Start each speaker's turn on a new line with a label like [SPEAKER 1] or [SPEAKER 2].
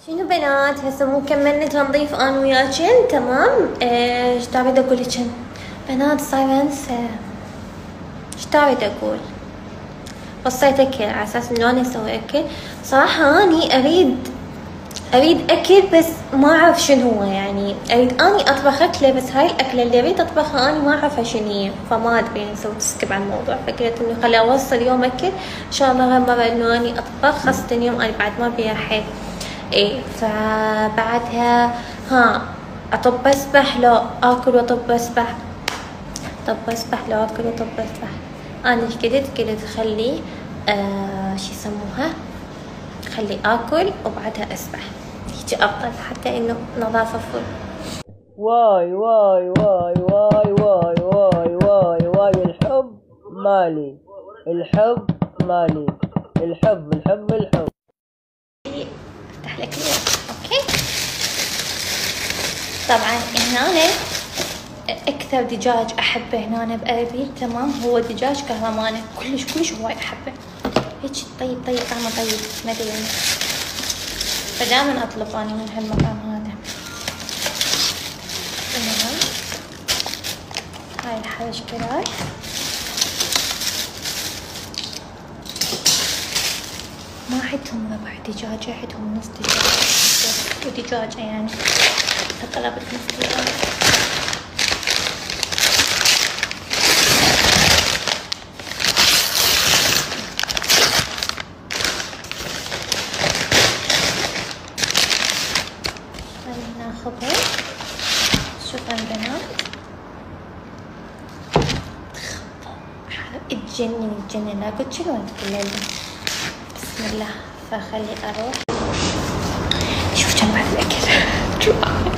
[SPEAKER 1] شنو بنات، هسه مو كملنا تنظيف انا وياكن تمام. ايش تبي اقول لكن بنات؟ صايره انسى ايش تبي اقول. قصيت اكل على اساس انه انا اسوي اكل. صراحه اني اريد اكل بس ما اعرف شنو هو، يعني اريد اني اطبخ اكله، بس هاي الاكله اللي اريد اطبخها اني ما اعرفها شنو هي، فما ادري نسوي سكيب على الموضوع. فقلت انه خلي اوصل يوم اكل ان شاء الله غير مره انه اني اطبخ، خاصه اليوم انا بعد ما بيها حيل. ايه فبعدها اطب اسبح لو اكل واطب اسبح، طب اسبح لو اكل وطب اسبح. انا ايش قلت خلي شو يسموها، خلي اكل وبعدها اسبح، هيك افضل حتى انه نظافه فل.
[SPEAKER 2] واي واي واي واي واي واي واي واي الحب مالي، الحب مالي، الحب الحب الحب.
[SPEAKER 1] افتح لك اليوم اوكي. طبعا هنا اكثر دجاج احبه هنا بقلبي تمام هو دجاج كهرمانه، كلش هواي احبه، هيك طيب طعمه طيب ما ادري يعني، فدائما اطلب اني من هالمطعم هذا. هاي الحرش كذا ما عندهم ربع دجاجة، عندهم نص دجاجة ودجاجة يعني فطلبت نص دجاجة. خلينا ناخذها. شوفوا البنات تجنن لا قلت شنو الليل. بسم الله. فخلي اروح شوف كم بعد الاكل جوع.